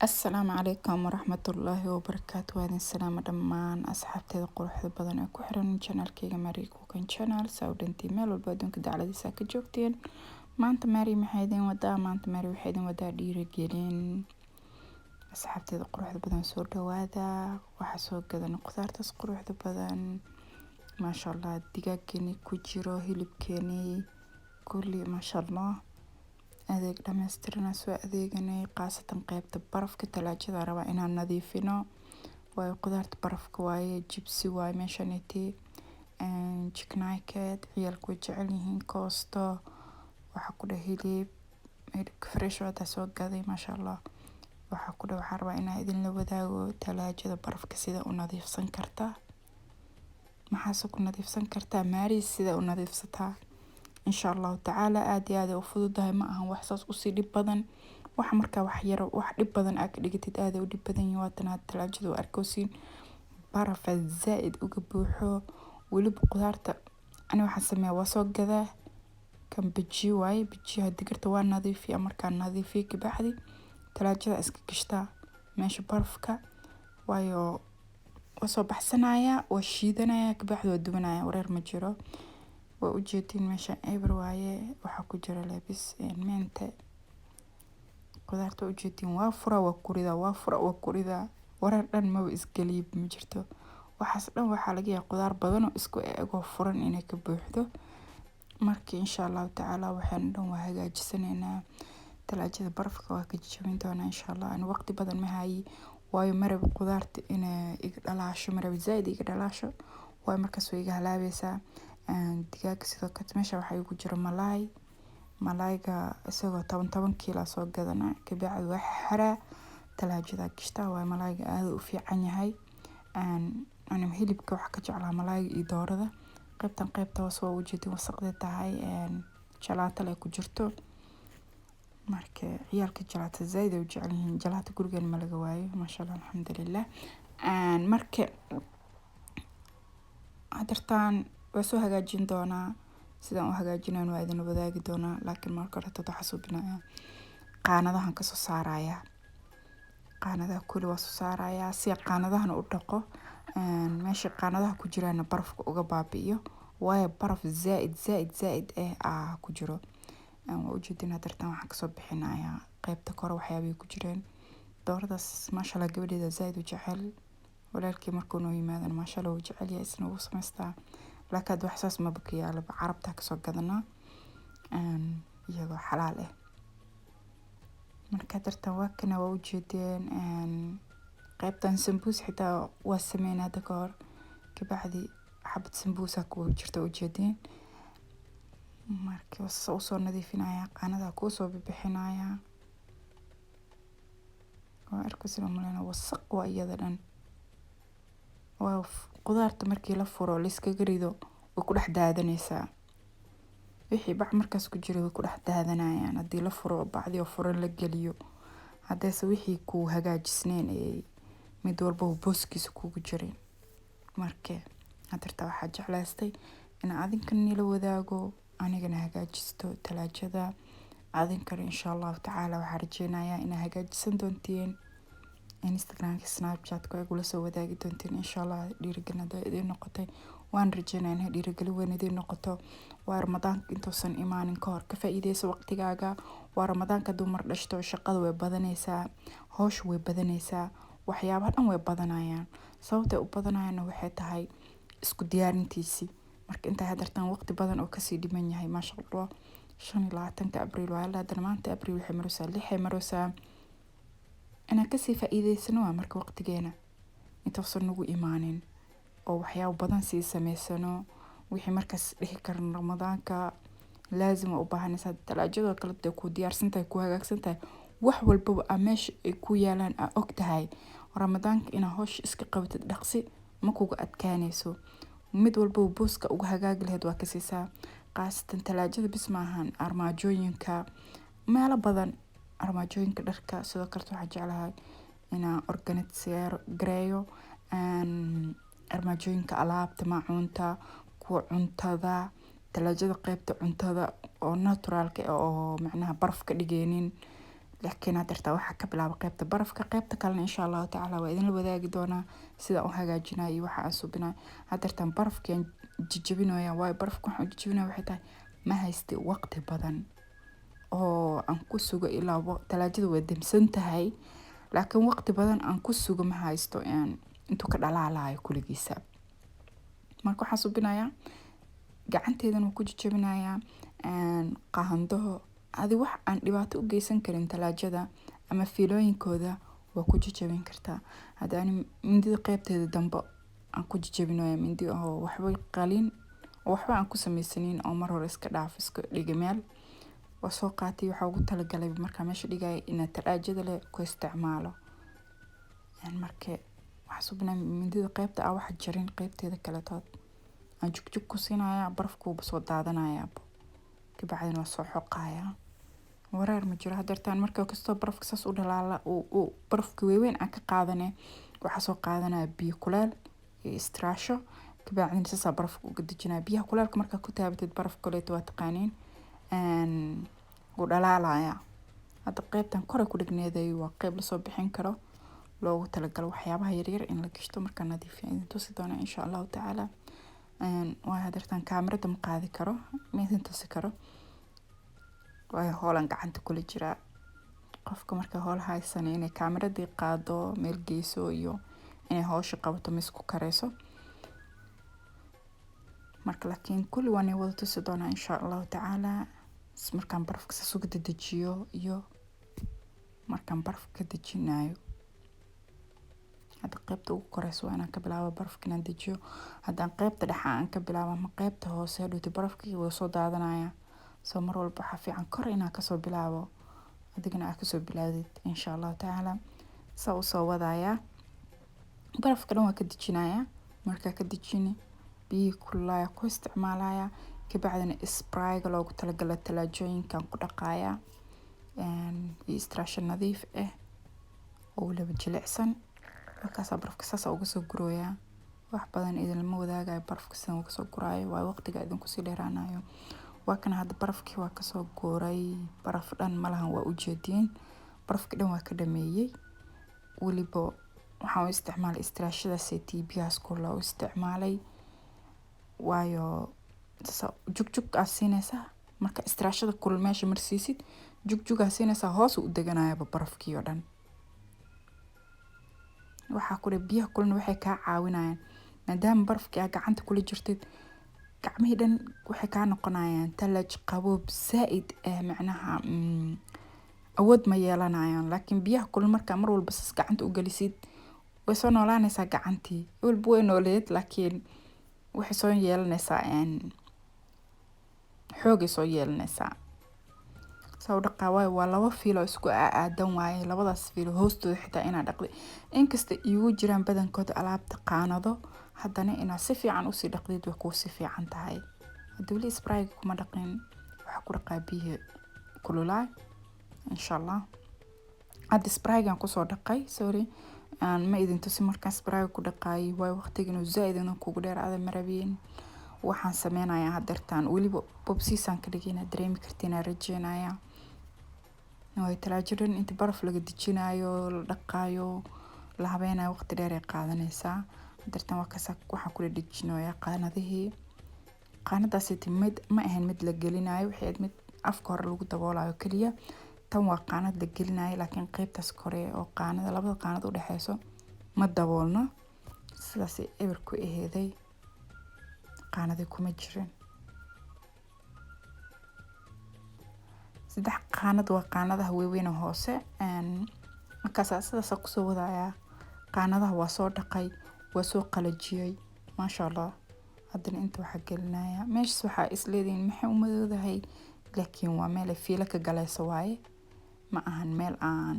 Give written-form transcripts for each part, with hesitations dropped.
Asalaamu calaykum waraxmatullaahi wabarakaatu. Waadin salaamo dhammaan asxaabteeda quruxda badan ee ku xiran channelkayga Mary Cooking Channel. Sawdantii meel walba adduunka dacladiisa ka joogteen. Maanta Mary maxay idin wadaa? Maanta Mary waxay idin wadaa dhiirigelin. Asxaabteeda quruxda badan soo dhawaada. Waxa soo gadan khudaartaas quruxda badan. Maasha Allah, digaagkeeni ku jiro, hilibkeeni kulli maasha Allah. adeeg dhammaystirana soo adeeganay qaasatan qaybta barafka talaajada raba inaan nadiifino waayo qudaarta barafka waaye jibsi waaye meeshaniti chicken nugget ciyaalku way jecel yihiin koosto waxa ku dheh hilibka fresh wada soo gaday maasha Allah waxa ku dheh waxaan rabaa inaan idin la wadaago talaajada barafka sida u nadiifsan kartaa maxaa ku nadiifsan kartaa Mary sida u nadiifsataa إن شاء الله تعالى آدي هذا وفضل ده ما هو إحساس أصي دب بدن وحمرك وحير واحد دب بدن أكل جت هذا ودب بدن يواتنا التلاجد وأركوسين بعرف الزائد وجبوحه ولب قدرت أنا وحسميه وصق كذا كان بتجي واي بتجي هالدقرت وان نظيف في أمر كان نظيف فيك بحدي تلاجد أسك كشتا ماشي برفكة وايو وصوب حسنايا وشيدنايا كبحد ودبنايا ورير مجرو وأوجدين مشان إبر وايه وحكو جرى لابس مانتا قدرت أوجدين وافرة وكوريدا ورردن ما بإسقليب مجرتو وحسنا وحالقيا قدار بدنو إسكو إيقو فرن إنك بوحدو markii insha Allah ta'ala waxaan dhan waa hagaajisanaynaa talaajada barafka waa ka jabin doonaa insha Allah aan waqti badan ma hayi waayo marab qudaarta in iga dhalaasho marab zaid iga dhalaasho waayo markaas way iga halaabaysaa digaag sidoo kale meesha waxa igu jira malaayga isagoo 10 kiilo soo gadana ka bacdi wax xara talaajada gishta waa malaayga aad u fiican yahay aan hilibka wax ka jeclaa malaayga iyo doorada qaybta hoos waa ujeedin wasaqda tahay jalaato leh ku jirto marka ciyaalka jalaato zaid u jecel yihiin jalaato gurigan ma laga waayo maasha Allah alxamdulillah marka hadartaan وسو هجاجين دونا سيدا او هجاجين انو ايدن وداقي دونا لكن ماركو رتو تحسو بنا قانا دهان كسو سارايا قانا ده كل واسو سارايا سيا قانا دهان ودقو ماشي قانا ده كجيرانا برفك اوغا بابيو وايا برف زائد كجيرو ووجودين هادرتان وحان كسو بحنايا قيبتا كورو وحيابي كجيرين دورداس ما شاء الله قبلي ده زايد وجعل ولكن مركو نو يمادن ما شاء الله وجعل يا اسنو وسمستا لكن هذا إحساس ما بقي على عربتها كسر قدنا يجوا حلاله من كتر توكنا ووجدين قيبتن سمبوس حتى والسمين هذا كار كبعدي حبة سمبوسك وجرت وجدين مركز وصور نظيفين أنا ذا كوسو ببحنايا وأركز لنا وثق وأيضا qudaarta markii la furo la iska garido way ku dhex daadanaysaa wixii bac markaas ku jiro way ku dhex daadanayaan hadii la furo bacdi oo furan la geliyo hadeese wixii ku hagaajisneen ee mid walba booskiisa kugu jireen marka hadarta waxa jeclaystay in adinkan la wadaago anigana hagaajisto talaajada adinkan insha Allah ta'ala waxa rajeenayaa in hagaajisan doontiin Instagram Snapchat ko ay kula soo wadaagi doontiin insha Allah dhiirigelinada idin noqotay waan rajeenayaa dhiirigelin weyn idin noqoto waa Ramadan intuusan imaanin ka hor ka faa'iideyso waqtigaaga waa Ramadaanka dumar dhashto shaqada way badanaysaa hoosh way badanaysaa waxyaabaha dhan way badanayaan sababta u badanayaan waxay tahay isku diyaarintiisi marka inta hadartan waqti badan oo ka sii dhiman yahay ma sha Allah 25 Abriil waa la maanta Abriil waxay maraysaa أنا كسي فائدة سنوات مرك وقت جينا يتوصل نجو إيمانين أو وحياة بدن سي سميسنو وحي مركز لهكر رمضان كا لازم أباها نساد تلاجد وكلت تكو ديار سنتا يكو هاجك سنتا وحول بو أمش يكو يالان أوقتهاي رمضان إنا هوش إسك قوة الدقسي مكو قد كانيسو مدول بو بوسك أو هاجك لهد وكسيسا قاست تلاجد بسمعهن أرماجوين كا ما لا بدن armaajooyinka dharka sidoo kale waxaan jeclahay inaan organize gareeyo armaajooyinka alaabta maacuunta kuwa cuntada talaajada qaybta cuntada oo naturalka oo macnaha baraf ka dhigeenin laakiin hadeerta waxaa ka bilaaba qaybta barafka. qaybta kalena insha allahu tacaala waa idinla wadaagi doonaa sida u hagaajinaya iyo waxa aan subinaya. hadeertan barafkian jijabinaya, waayo barafka waxaan jijabinaya waxay tahay ma haysti waqti badan oo aan ku sugo ilaa talaajada way damsan tahay, laakiin waqti badan aan ku sugo ma haysto intuu ka dhalaalayo kuligiisa. marka waxaan subinayaa gacanteedana ku jijabinayaa qaando adi wax aan dhibaato u geysan karin talaajada ama fiilooyinkooda waa ku jijabin kartaa. hadaan mindida qaybteeda dambe aan ku jijabinayo mindi oo waxba qalin oo waxba aan ku samaysanin oo mar hore iska dhaaf iska dhiga meel waa soo qaatay. waxaa ugu talagalay markaa meesha dhigaya inaad talaajada leh ku isticmaalo. marka waxaa subinaya mindida qaybta wax jarin qaybteeda kale tood aan jugjug ku siinaya, barafku soo daadanaya kabacdina waa soo xoqaya. wareer ma jiro. hadeertaan marka kastoo barafka saas u dhalaala oo barafka weyn aan ka qaadane waxaa soo qaadanaya biyo kuleel iyo istiraasho kabacdina saas barafka uga dejinaya. biyaha kuleelka markaa ku taabatid barafka kuleeto waa taqaaniin u dhalaalaya. hadda qaybtan kore ku dhigneeday waa qayb lasoo bixin karo loogu talagalo waxyaabaha yaryar in la gashto markaa nadiifiyo idin tusi doona insha allahu tacaala. waa hadeertaan kaamirada ma qaadi karo ma idin tusi karo waayo hoolan gacanta kula jira. qofka marka hool haysan inay kaamirada qaado meel geyso iyo inay hawsha qabato mis ku kareyso. marka laakiin kulli waan wada tusi doona insha allahu tacaala markaan barafka saas uga dejiyo iyo markaan barafka dejinayo. hadda qaybta ugu koreyso waa inaan ka bilaabo barafka inaan dejiyo. haddaan qaybta dhexe aan ka bilaabo ama qaybta hoose hadhowti barafkii wuu soo daadanaya. soo mar walba waxaa fiican kor inaan kasoo bilaabo adigana aad kasoo bilaawdid insha allahu tacaala. saa usoo wadaya barafka dhan waa ka dejinaya. markaa ka dejini biyihii kululaya ku isticmaalaya kabacdina sprayga loogu talagala talaajooyinkan ku dhaqaya iyo istiraasho nadiif oo laba jilicsan. markaasaa barafka saas uga soo gurooya. wax badan idinlama wadaagayo barafka sidaan uga soo guraayo waa waqtiga idinku sii dheeraanayo. waa kana hadda barafkii waa kasoo gooray. baraf dhan malahan waa ujeediin barafkii dhan waa ka dhameeyey. weliba waxaan u isticmaalay istiraashadaas biyahaas kulul u isticmaalay waayo jugjug aad siinaysaa marka istiraashada kulul meesha marsiisid jugjug aad siinaysaa hoos u deganayaba barafkii oo dhan. waxaa kule biyaha kululna waxay kaa caawinayaan maadaama barafkii aad gacanta kula jirtid gacmihii dhan waxay kaa noqonayaan talaaj qaboob zaaid macnaha awood ma yeelanayaan. laakiin biyaha kulul markaa mar walba sas gacanta u gelisid way soo noolaanaysaa gacantii. walba way nooleed laakiin waxay soo yeelanaysaa xoogay soo yeelanaysaa. soo dhaqaa waayo waa laba fiilo isku aadan waaye. labadaas fiilo hoostooda xitaa inaa dhaqday inkasta iigu jiraan badankooda alaabta qaanado haddana inaad si fiican usii dhaqdid way kuu si fiican tahay. hadda weli sprayga kuma dhaqin waxaa ku dhaqaa biyo kululaay insha allah. hadda spraygan kusoo dhaqay sorry ma idin tusi markaan sprayga ku dhaqaayay waayo waqtiga inuu zaaid inuu kugu dheeraada marabeen. waxaan sameynayaa hadeertaan weliba bobsiisaan ka dhigay inaad dareemi kartiin aan rajeynayaa. way talaajadan inta baraf laga dejinayo la dhaqaayo la habeenayo waqti dheer ay qaadanaysaa. hadeertaan waa kasaa waxaan kula dejinayaa qaanadihii. qaanadaas mid ma ahayn mid la gelinayo waxay mid afka hore lagu daboolayo kaliya. tan waa qaanad la gelinayo laakiin qaybtaas kore oo qaanada labada qaanad u dhaxeyso ma daboolno. sidaas eber ku aheeday qaanada kuma jirin. saddex qaanad waa qaanadaha waaweyn hoose markaas sidaas ku soo wadaya. qaanadaha waa soo dhaqay waa soo qalajiyay maasha allah. haddana inta waxaa gelinaya meeshas waxaa isleediin maxay u madoodahay laakiin waa meel fiilo ka galayso waaye. ma ahan meel aan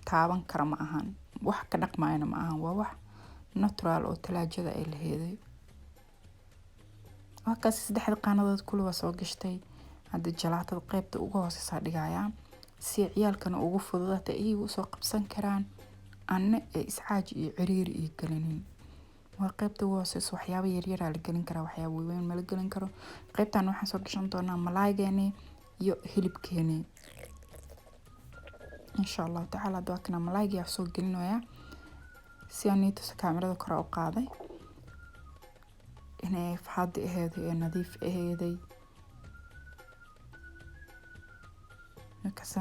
taaban karo ma ahan wax ka dhaqmayna ma ahan waa wax natural oo talaajada ay laheeday. waa kaas saddexda qaanadood kullu waa soo gashtay. hadda jalaatada qaybta ugu hooseysa dhigaya si ciyaalkana ugu fududaata iyagu soo qabsan karaan anna isxaaj iyo ciriiri iyo galinin. waa qaybta ugu hooseysa waxyaabo yaryar la gelin karaa waxyaabo weyn ma la gelin karo. qaybtan waxaan soo gashan doonaa malaaygeeni iyo hilibkeeni. insha Allah tacaala. Dawakana malaayga yaa soo gelinayaa si aan tuso kaamirada kor u qaaday inay faad aheeday ee nadiif aheeday. markaas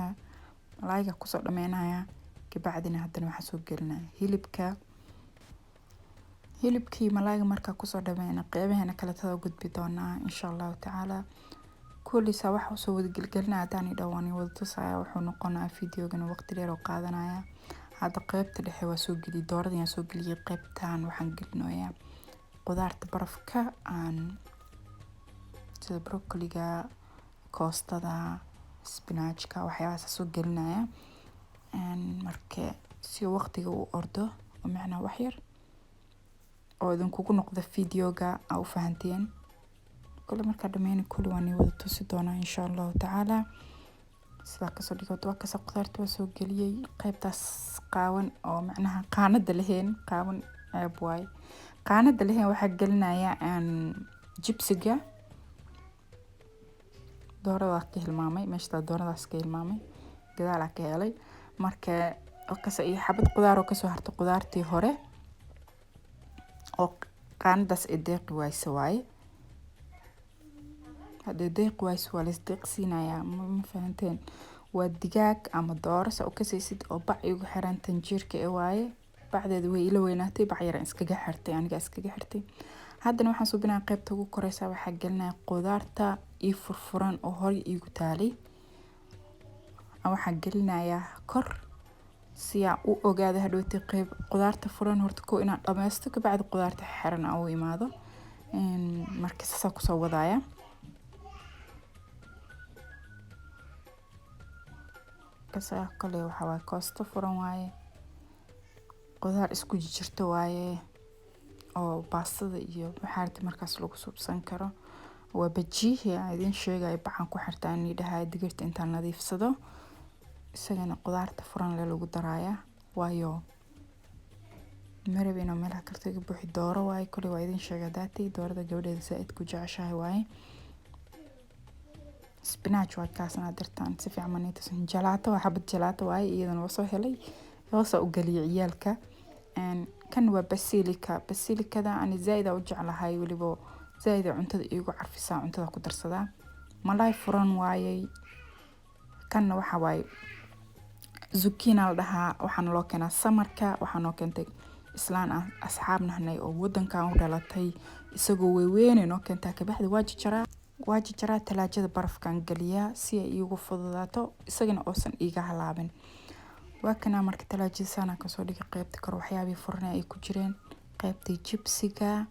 malaayga ku soo dhameynaya kabacdina haddana waxa soo gelinaya hilibkii malaayga marka ku soo dhameeyna qeybaheena kala tada gudbi doonaa insha Allah tacaala. kulisa waxa soo wada gelgelinaa hadaan dhawaan wada tusaya wuxuu noqonaa fiidiyogan waqti dheer oo qaadanaya. hadda qeybta dhexe waa soo geli dooradii aan soo geliyay qeybtaan waxaan gelinoyaa qudaarta barafka aan sida broccoliga, koostada, spinachka waxyaabahaas soo gelinaya marka si waqtiga uu ordo oo macna wax yar oo idin kugu noqdo fiidiyoga aad u fahanteen. kule marka dhameeyna kule waan wada tusi doonaa insha Allah tacaala. sida ka soo dhigo waa ka soo qudaarta soo geliyay qaybtaas qaawan oo macnaha qaanada leheen qaawan ceeb waay. qaanada leheen waxa gelinaya jibsiga doorada ka hilmaamay meeshta dooradaas ka hilmaamay gadaal ka helay marka ka soo xabad qudaar oo ka soo harto qudaartii hore oo qaanadaas deeq waay hada deeq waa la deeqsiinaya ma fahanteen. waa digaag ama dooro oo ka saysid oo bac igu xiran tanjiirka waaye bacdeedu way ila weynaatay bac yar iskaga xirtay aniga iskaga xirtay. haddana waxaan suubinaa qaybta ugu koreysa waxa gelinaa qudaarta ii furfuran oo hore igu taalay waxa gelinayaa kor si aan u ogaado hadhooti qayb qudaarta furan horta ko inaan dhameysto ka bacdi qudaarta xiran aan u imaado marka saas ku soo wadaaya. kasa kale waxa waa koosto furan waaye qudaar isku jirto waaye oo baastada iyo waxaarta markaas lagu subsan karo. waa bajiye idin sheegay baxan ku xirtaan dhahay digirta intaan nadiifsado isagana qudaarta furan lagu daraaya waayo marabina meel karta ka buuxi dooro waaye kale waa idin sheegay daatay doorada gabadheeda saaid ku jeceshahay waaye. spinach waa kaasna dirtaan si fiican manita jalaato waa xabad jalaato waaye iyadana soo helay soo u galiyay ciyaalka kan waa basilikada aan zaida u jeclahay waliba zaida cuntada iigu carfisa cuntada ku darsadaa. malaay furan waaye kan waxa waaye zucchini la dhahaa waxaan loo keenaa samarka waxaan loo keentay islaan asxaabnahnay oo wadankan u dhalatay isagoo weyn noo keenta ka baxda waa jaraa talaajada barafkan galiya si ay iigu fududaato isagana oosan iiga halaabin. waa kana marka talaajada sana ka soo dhigay qaybta kor waxyaabii furnaa ay ku jireen qaybtii jibsiga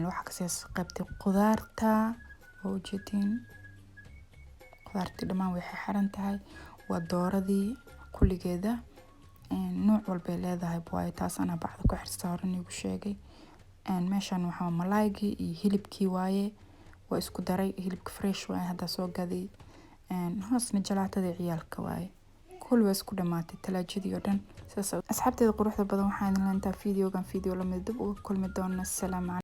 waxa ka soo qaybtii qudaarta oo jeedin qudaartii dhamaan way xiran tahay waa dooradii kulligeeda nooc walba leedahay way taas ana bacda ku xirsta horan igu sheegay meeshan waxa malaaygi iyo hilibkii waaye waa isku daray hilibka fresh waaye hada soo gaday hoosna jalaatada ciyaalka waaye kullu isku dhamaatay talaajadii oo dhan. asxaabteeda quruxda badan waxaan idin leentaa fiidiyogan fiidiyo la mid dib ugu kulmi doona. Assalaamu